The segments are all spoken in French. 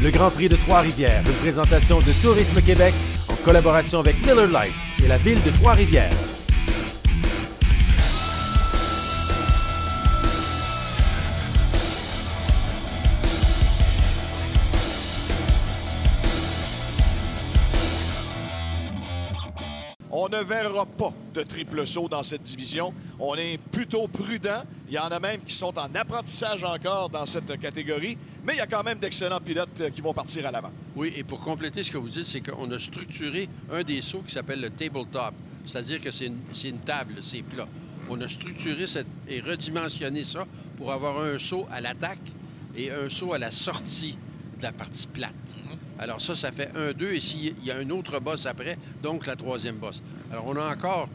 Le Grand Prix de Trois-Rivières, une présentation de Tourisme Québec en collaboration avec Miller Lite et la ville de Trois-Rivières. On ne verra pas de triple saut dans cette division. On est plutôt prudent. Il y en a même qui sont en apprentissage encore dans cette catégorie. Mais il y a quand même d'excellents pilotes qui vont partir à l'avant. Oui, et pour compléter ce que vous dites, c'est qu'on a structuré un des sauts qui s'appelle le tabletop. C'est-à-dire que c'est une table, c'est plat. On a structuré et redimensionné ça pour avoir un saut à l'attaque et un saut à la sortie de la partie plate. Alors ça fait 1-2 et s'il y a un autre boss après, donc la troisième boss. Alors on a encore,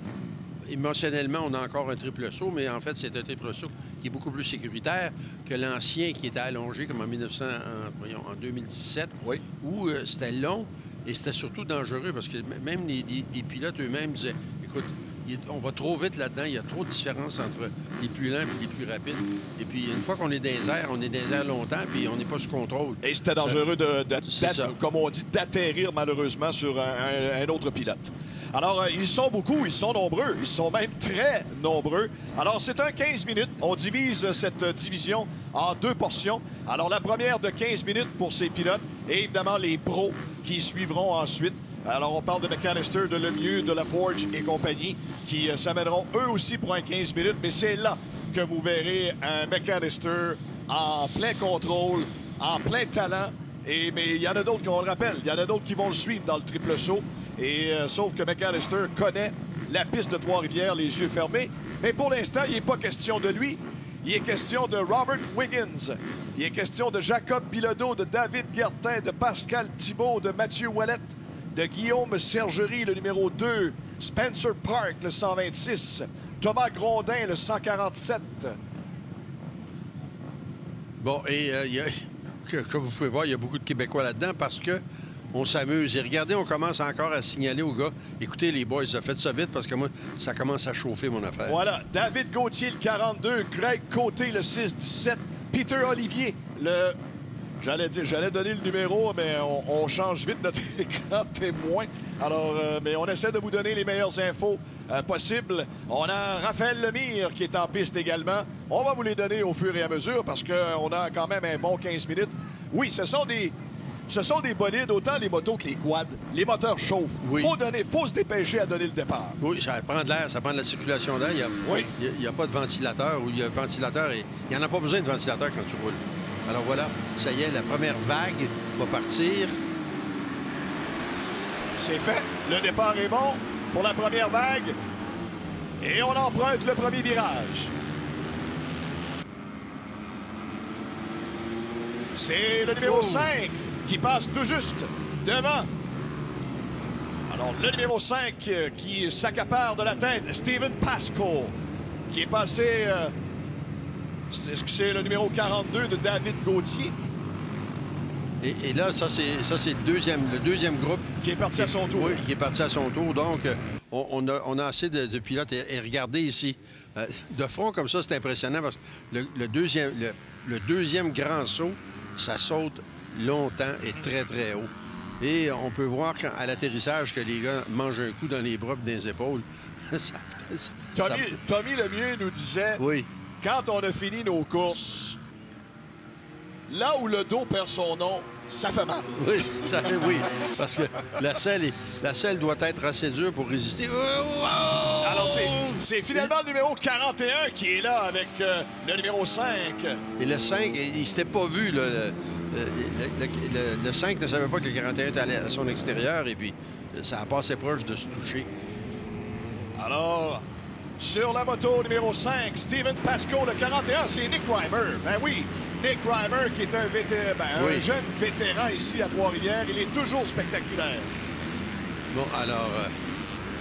émotionnellement, on a encore un triple saut, mais en fait, c'est un triple saut qui est beaucoup plus sécuritaire que l'ancien qui était allongé comme en 2017, oui, où c'était long et c'était surtout dangereux parce que même les pilotes eux-mêmes disaient, écoute, on va trop vite là-dedans, il y a trop de différence entre les plus lents et les plus rapides. Et puis, une fois qu'on est dans les airs, on est dans les airs longtemps, puis on n'est pas sous contrôle. Et c'était dangereux, comme on dit, d'atterrir malheureusement sur un autre pilote. Alors, ils sont beaucoup, ils sont nombreux, ils sont même très nombreux. Alors, c'est un 15 minutes. On divise cette division en deux portions. Alors, la première de 15 minutes pour ces pilotes et évidemment les pros qui suivront ensuite. Alors, on parle de McAllister, de Lemieux, de Laforge et compagnie qui s'amèneront eux aussi pour un 15 minutes. Mais c'est là que vous verrez un McAllister en plein contrôle, en plein talent. Mais il y en a d'autres, on le rappelle, il y en a d'autres qui vont le suivre dans le triple saut. Et sauf que McAllister connaît la piste de Trois-Rivières, les yeux fermés. Mais pour l'instant, il n'est pas question de lui. Il est question de Robert Wiggins. Il est question de Jacob Bilodeau, de David Guertin, de Pascal Thibault, de Mathieu Ouellette, de Guillaume Sergerie, le numéro 2, Spencer Park, le 126, Thomas Grondin, le 147. Bon, et comme vous pouvez voir, il y a beaucoup de Québécois là-dedans parce que on s'amuse. Et regardez, on commence encore à signaler aux gars, écoutez les boys, faites ça vite parce que moi, ça commence à chauffer mon affaire. Voilà, David Gauthier, le 42, Greg Côté, le 6-17, Peter Olivier, le... J'allais donner le numéro, mais on change vite notre écran témoin. Alors, mais on essaie de vous donner les meilleures infos possibles. On a Raphaël Lemire qui est en piste également. On va vous les donner au fur et à mesure parce qu'on a quand même un bon 15 minutes. Oui, ce sont des bolides, autant les motos que les quads. Les moteurs chauffent. Oui. Faut se dépêcher à donner le départ. Oui, ça prend de l'air, ça prend de la circulation d'air. Il n'y a pas de ventilateur ou il y a un ventilateur et il n'y en a pas besoin de ventilateur quand tu roules. Alors voilà, ça y est, la première vague va partir. C'est fait. Le départ est bon pour la première vague. Et on emprunte le premier virage. C'est le numéro 5 qui passe tout juste devant. Alors, le numéro 5 qui s'accapare de la tête, Stephen Pasco, qui est passé... Est-ce que c'est le numéro 42 de David Gauthier? Et là, ça c'est le deuxième groupe. Qui est parti à son tour. Oui, qui est parti à son tour. Donc, on a assez de pilotes. Et regardez ici, de front comme ça, c'est impressionnant parce que le deuxième grand saut, ça saute longtemps et très, très haut. Et on peut voir à l'atterrissage que les gars mangent un coup dans les bras et dans les épaules. Tommy Lemieux nous disait... Oui. Quand on a fini nos courses, là où le dos perd son nom, ça fait mal. Oui, ça fait oui. Parce que la selle doit être assez dure pour résister. Alors, c'est finalement le numéro 41 qui est là avec le numéro 5. Et le 5, il ne s'était pas vu. Là, le 5 ne savait pas que le 41 était allé à son extérieur et puis ça a passé proche de se toucher. Alors... Sur la moto numéro 5, Stephen Pasco, le 41, c'est Nick Reimer. Ben oui, Nick Reimer qui est un jeune vétéran ici à Trois-Rivières. Il est toujours spectaculaire. Bon, alors,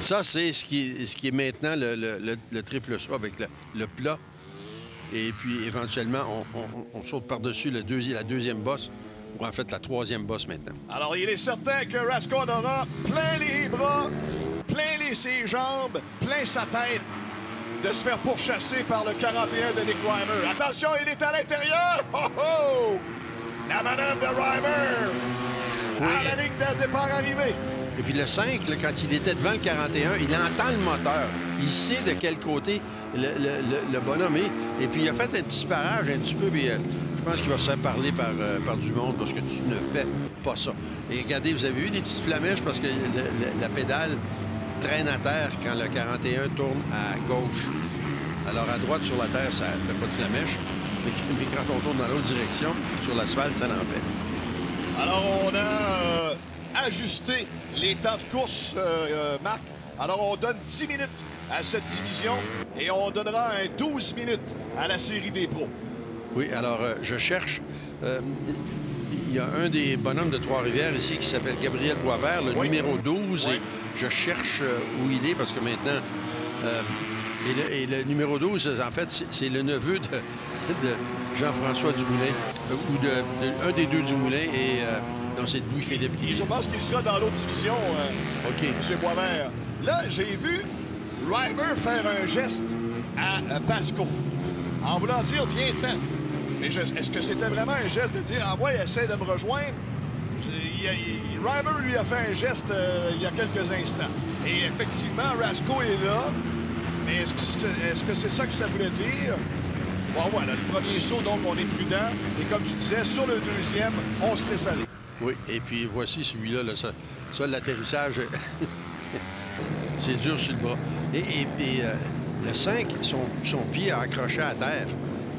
ça, c'est ce qui est maintenant le triple saut avec le plat. Et puis, éventuellement, on saute par-dessus la deuxième bosse, ou en fait, la troisième bosse maintenant. Alors, il est certain que Rascon aura plein les bras, plein ses jambes, plein sa tête de se faire pourchasser par le 41 de Nick Reimer. Attention, il est à l'intérieur! Oh, oh! La manœuvre de Reimer. Oui. À la ligne de départ arrivée. Et puis le 5, là, quand il était devant le 41, il entend le moteur. Il sait de quel côté le bonhomme est. Et puis il a fait un petit parage un petit peu. Puis, je pense qu'il va se faire parler par du monde parce que tu ne fais pas ça. Et regardez, vous avez vu des petites flamèches parce que la pédale traîne à terre quand le 41 tourne à gauche. Alors à droite sur la terre, ça ne fait pas de flamèche. Mais quand on tourne dans l'autre direction, sur l'asphalte, ça en fait. Alors on a ajusté les temps de course, Marc. Alors on donne 10 minutes à cette division et on donnera un 12 minutes à la série des pros. Oui, alors je cherche. Il y a un des bonhommes de Trois-Rivières ici qui s'appelle Gabriel Boisvert, le numéro 12. Oui. Et je cherche où il est parce que maintenant... et le numéro 12, en fait, c'est le neveu de Jean-François Dumoulin, ou un des deux Dumoulin, et non, c'est Louis-Philippe qui est. Je pense qu'il sera dans l'autre division, OK. M. Boisvert. Là, j'ai vu Reimer faire un geste à Pasco, en voulant dire « viens-t'en ». Mais est-ce que c'était vraiment un geste de dire « ah ouais, essaie de me rejoindre ». Reimer lui a fait un geste il y a quelques instants. Et effectivement, Rasco est là. Mais est-ce que c'est ça que ça voulait dire? Bon, voilà, le premier saut, donc, on est prudent. Et comme tu disais, sur le deuxième, on se laisse aller. Oui, et puis voici celui-là, là, ça l'atterrissage, c'est dur sur le bras. Et le 5, son pied a accroché à terre.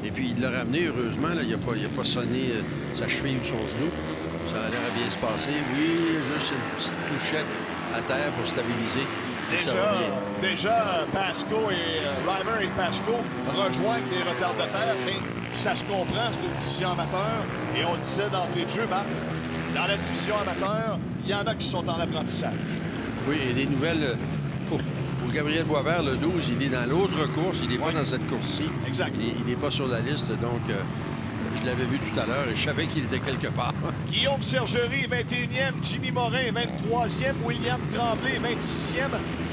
Et puis il l'a ramené, heureusement, là, il n'a pas sonné sa cheville ou son genou. Ça a l'air à bien se passer. Oui, juste une petite touchette à terre pour stabiliser. Déjà, Pasco et Reimer et Pasco rejoignent des retardataires, mais ça se comprend, c'est une division amateur. Et on le disait d'entrée de jeu, Marc, dans la division amateur, il y en a qui sont en apprentissage. Oui, et les nouvelles pour Gabriel Boisvert, le 12, il est dans l'autre course, il n'est pas dans cette course-ci. Exact. Il n'est pas sur la liste, donc je l'avais vu tout à l'heure et je savais qu'il était quelque part. Guillaume Sergerie, 21e. Jimmy Morin, 23e. William Tremblay, 26e.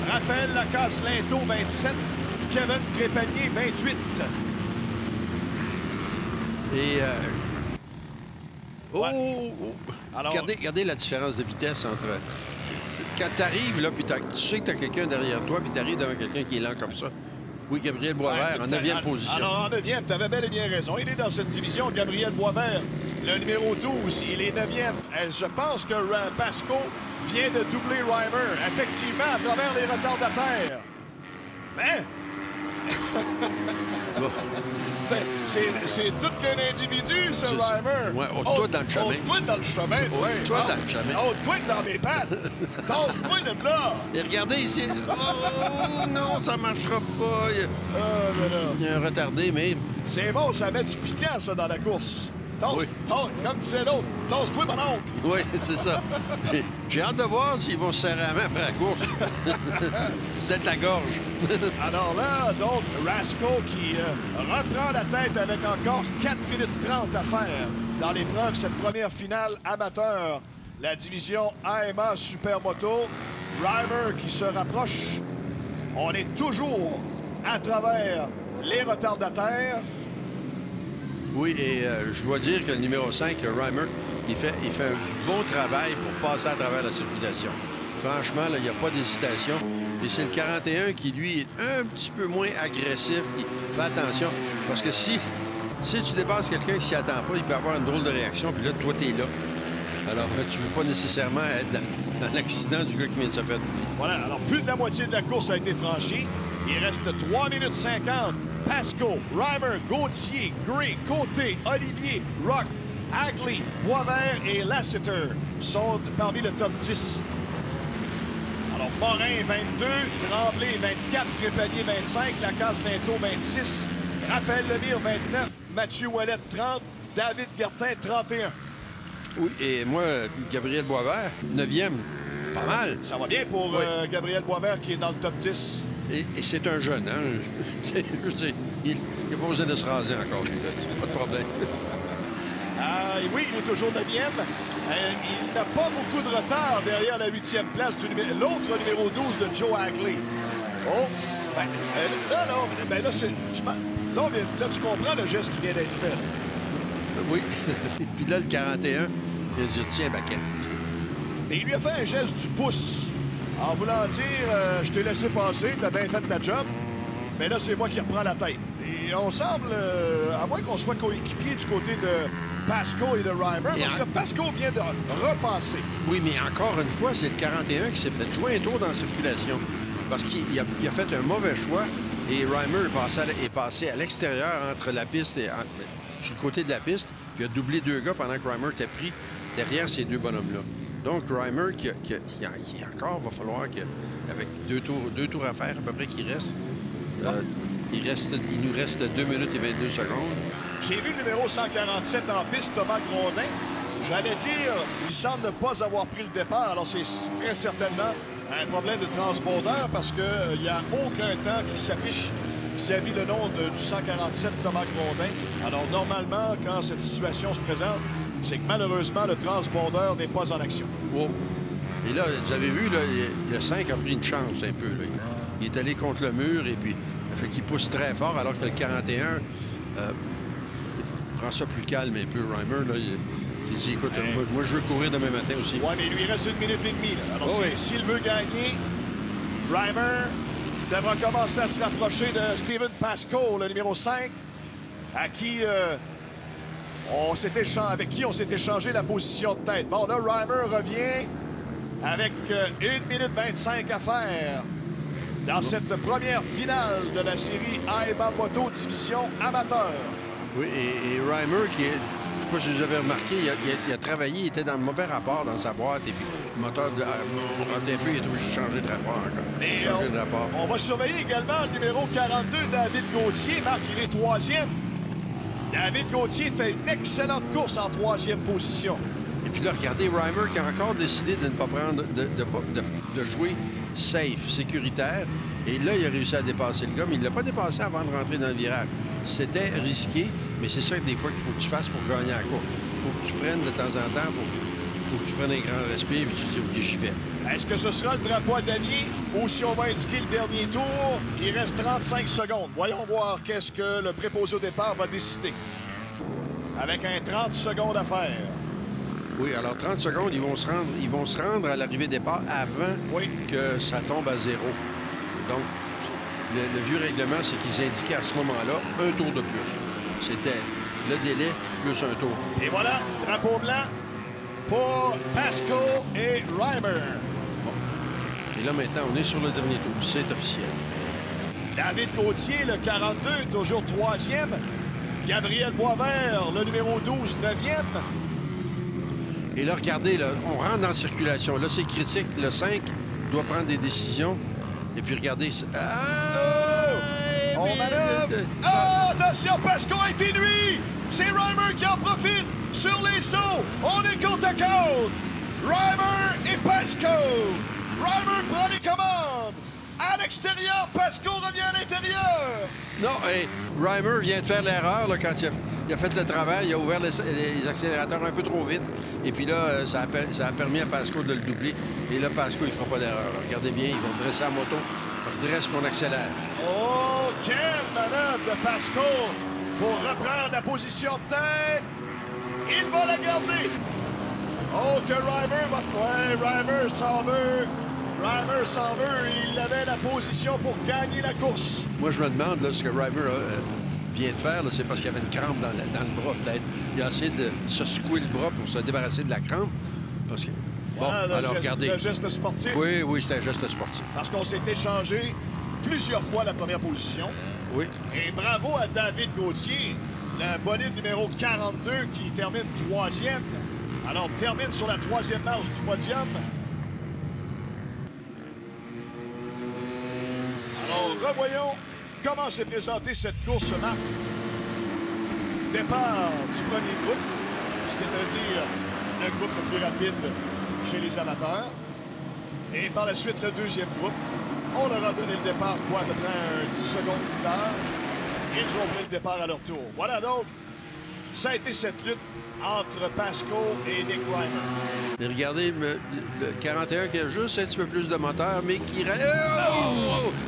Raphaël Lacasse-Linteau, 27. Kevin Trépanier, 28. Et... Ouais. Alors... Regardez la différence de vitesse entre... Quand tu arrives, là, puis tu sais que tu as quelqu'un derrière toi, puis tu arrives devant quelqu'un qui est lent comme ça. Oui, Gabriel Boisvert, en 9e position. Alors, en 9e, tu avais bel et bien raison. Il est dans cette division, Gabriel Boisvert. Le numéro 12, il est 9e. Je pense que Pasco vient de doubler Reimer, effectivement, à travers les retardataires. Mais... C'est tout qu'un individu, ce Reimer. Ouais, haute-toi dans le chemin. Haute-toi dans le chemin, toi. Haute-toi dans le chemin. Haute-toi dans mes pattes. Tasse-toi de là. Et regardez ici. Oh non, ça marchera pas. Il y a un retardé, mais... C'est bon, ça met du piquant, ça, dans la course. Comme disait l'autre, tasse-toi, mon oncle. Oui, c'est ça. J'ai hâte de voir s'ils vont se serrer la main après la course. Peut-être la gorge. Alors là, donc, Rasco qui reprend la tête avec encore 4 minutes 30 à faire dans l'épreuve, cette première finale amateur. La division AMA Supermoto. Reimer qui se rapproche. On est toujours à travers les retardataires. Oui, et je dois dire que le numéro 5, Reimer, il fait un bon travail pour passer à travers la circulation. Franchement, là, il n'y a pas d'hésitation. Et c'est le 41 qui, lui, est un petit peu moins agressif, qui fait attention. Parce que si tu dépasses quelqu'un qui s'y attend pas, il peut avoir une drôle de réaction, puis là, toi, t'es là. Alors, tu ne veux pas nécessairement être dans l'accident du gars qui vient de se faire. Voilà, alors plus de la moitié de la course a été franchie. Il reste 3 minutes 50. Pasco, Reimer, Gauthier, Gray, Côté, Olivier, Rock, Hagley, Boisvert et Lassiter sont parmi le top 10. Alors, Morin, 22, Tremblay, 24, Trépanier, 25, Lacasse-Linteau, 26, Raphaël Lemire, 29, Mathieu Ouellet, 30, David Gertin, 31. Oui, et moi, Gabriel Boisvert, 9e, pas mal. Ça va bien pour Gabriel Boisvert qui est dans le top 10. Et c'est un jeune, hein? Je sais, il n'a pas besoin de se raser encore, pas de problème. Oui, il est toujours 9e. Il n'a pas beaucoup de retard derrière la 8e place de l'autre numéro 12 de Joe Hagley. Oh! Là, tu comprends le geste qui vient d'être fait. Oui. Puis là, le 41, il a dit, tiens, baquet. Et il lui a fait un geste du pouce en voulant dire je t'ai laissé passer, t'as bien fait ta job, mais là, c'est moi qui reprends la tête. Et on semble, à moins qu'on soit coéquipier du côté de Pascoe et de Reimer, parce que Pascoe vient de repasser. Oui, mais encore une fois, c'est le 41 qui s'est fait jouer un tour dans la circulation. Parce qu'il a fait un mauvais choix et Reimer est passé à l'extérieur entre la piste et sur le côté de la piste. Puis il a doublé 2 gars pendant que Reimer était pris derrière ces 2 bonhommes-là. Donc, Reimer, encore, va falloir qu'avec 2 tours à faire à peu près qu'il reste, il nous reste 2 minutes et 22 secondes. J'ai vu le numéro 147 en piste, Thomas Grondin. J'allais dire, il semble ne pas avoir pris le départ. Alors, c'est très certainement un problème de transpondeur parce qu'il n'y a aucun temps qui s'affiche vis-à-vis le nom du 147 Thomas Grondin. Alors, normalement, quand cette situation se présente, c'est que malheureusement, le transpondeur n'est pas en action. Oh. Et là, vous avez vu, là, le 5 a pris une chance un peu. Là. Il est allé contre le mur et puis il fait qu'il pousse très fort alors que le 41 prend ça plus calme un peu. Reimer, là, il dit, écoute, moi, je veux courir demain matin aussi. Oui, mais il lui reste 1 minute et demie. Là. Alors, s'il veut gagner, Reimer devra commencer à se rapprocher de Stephen Pascoe, le numéro 5, à qui avec qui on s'est échangé la position de tête. Bon, là, Reimer revient avec 1 minute 25 à faire dans cette première finale de la série AMA Moto Division Amateur. Oui, et Reimer, qui est, je ne sais pas si vous avez remarqué, il a travaillé, il était dans le mauvais rapport dans sa boîte, et puis le moteur, un peu, il est obligé de changer de rapport encore. On va surveiller également le numéro 42, David Gauthier. Marc, il est 3e. David Gauthier fait une excellente course en 3e position. Et puis là, regardez, Reimer qui a encore décidé de ne pas prendre, de jouer safe, sécuritaire. Et là, il a réussi à dépasser le gars, mais il ne l'a pas dépassé avant de rentrer dans le virage. C'était risqué, mais c'est ça des fois qu'il faut que tu fasses pour gagner la course. Il faut que tu prennes de temps en temps, il faut que tu prennes un grand respire et puis tu te dis, OK, j'y vais. Est-ce que ce sera le drapeau à damier ou si on va indiquer le dernier tour, il reste 35 secondes. Voyons voir qu'est-ce que le préposé au départ va décider. Avec un 30 secondes à faire. Oui, alors 30 secondes, ils vont se rendre à l'arrivée départ avant que ça tombe à 0. Donc, le vieux règlement, c'est qu'ils indiquaient à ce moment-là un tour de plus. C'était le délai plus un tour. Et voilà, drapeau blanc pour Pascoe et Reimer. Et là, maintenant, on est sur le dernier tour. C'est officiel. David Gauthier, le 42, toujours 3e. Gabriel Boisvert, le numéro 12, 9e. Et là, regardez, là, on rentre dans la circulation. Là, c'est critique. Le 5 doit prendre des décisions. Et puis, regardez... On manœuvre! Attention, Pascoe a été nuit! C'est Reimer qui en profite sur les sauts. On est côte à côte. Reimer et Pascoe. Reimer prend les commandes. À l'extérieur, Pascoe revient à l'intérieur. Non, et Reimer vient de faire l'erreur quand il a fait le travail. Il a ouvert les accélérateurs un peu trop vite. Et puis là, ça a permis à Pascoe de le doubler. Et là, Pascoe, il ne fera pas d'erreur. Regardez bien, il va dresser la moto. On redresse puis on accélère. Oh, quelle manœuvre de Pascoe pour reprendre la position de tête. Il va la garder. Oh, que Reimer va... Ouais, Reimer s'en veut. Reimer s'en veut. Il avait la position pour gagner la course. Moi, je me demande là, ce que Reimer vient de faire. C'est parce qu'il y avait une crampe dans le bras, peut-être. Il a essayé de se secouer le bras pour se débarrasser de la crampe. Parce que... Bon, alors, regardez. Le geste sportif. Oui, c'était un geste sportif. Parce qu'on s'est échangé plusieurs fois la première position. Oui. Et bravo à David Gauthier, le bolide numéro 42 qui termine 3e. Alors, termine sur la 3e marche du podium. Alors, revoyons comment s'est présentée cette course, Marc. Départ du premier groupe, c'est-à-dire le groupe le plus rapide chez les amateurs. Et par la suite, le deuxième groupe. On leur a donné le départ pour à peu près 10 secondes plus tard. Ils ont pris le départ à leur tour. Voilà donc, ça a été cette lutte entre Pascoe et Nick Reimer. Mais regardez, le 41 qui a juste un petit peu plus de moteur, mais qui...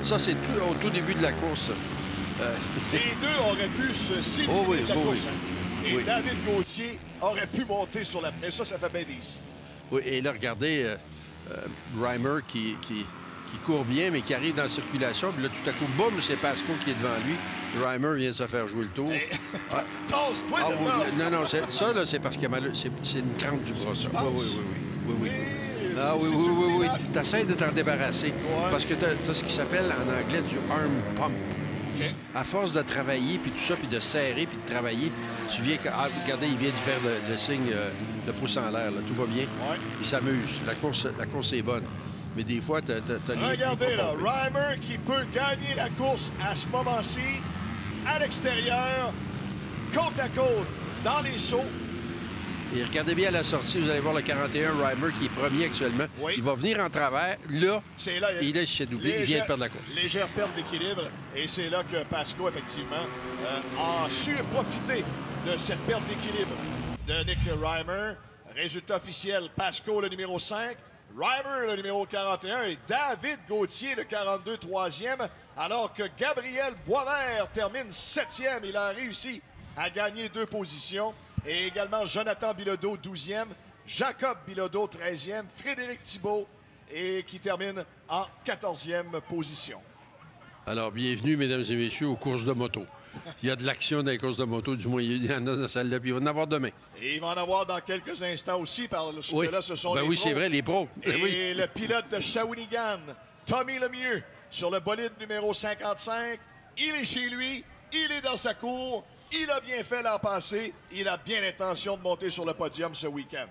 Ça, c'est au tout début de la course. Les deux auraient pu se séparer de la course. Et David Gauthier aurait pu monter sur la... Mais ça fait bien des... Oui, et là, regardez Reimer qui court bien, mais qui arrive dans la circulation. Puis là, tout à coup, boum, c'est Pasco qui est devant lui. Reimer vient de se faire jouer le tour. Hey, Tasse-toi de là! Non, ça, là, c'est parce qu'il y a c'est une crampe du bras. Ça. Oui. Ah oui. T'essaies de t'en débarrasser. Ouais. Parce que t'as ce qui s'appelle en anglais du arm pump. Okay. À force de travailler, puis tout ça, puis de serrer, puis de travailler, tu viens... regardez, il vient de faire le signe de pouce en l'air. Tout va bien. Ouais. Il s'amuse. La course est bonne. Mais des fois, t'as regardez là, Reimer qui peut gagner la course à ce moment-ci, à l'extérieur, côte à côte, dans les sauts. Et regardez bien à la sortie, vous allez voir le 41, Reimer, qui est premier actuellement. Oui. Il va venir en travers. Là, là il s'est doublé. Il vient de perdre la course. Légère perte d'équilibre. Et c'est là que Pasco, effectivement, a su profiter de cette perte d'équilibre de Nick Reimer. Résultat officiel, Pasco, le numéro 5. Reimer, le numéro 41, et David Gauthier, le 42, troisième, alors que Gabriel Boisvert termine 7e. Il a réussi à gagner 2 positions. Et également Jonathan Bilodeau, 12e, Jacob Bilodeau, 13e, Frédéric Thibault, et qui termine en 14e position. Alors, bienvenue, mesdames et messieurs, aux courses de moto. Il y a de l'action dans les courses de moto, du moins, il y en a dans celle-là, puis il va en avoir demain. Et il va en avoir dans quelques instants aussi, parce que là, ce sont les oui, pros. c'est vrai, les pros. Et le pilote de Shawinigan, Tommy Lemieux, sur le bolide numéro 55, il est chez lui, il est dans sa cour, il a bien fait l'an passé, il a bien l'intention de monter sur le podium ce week-end.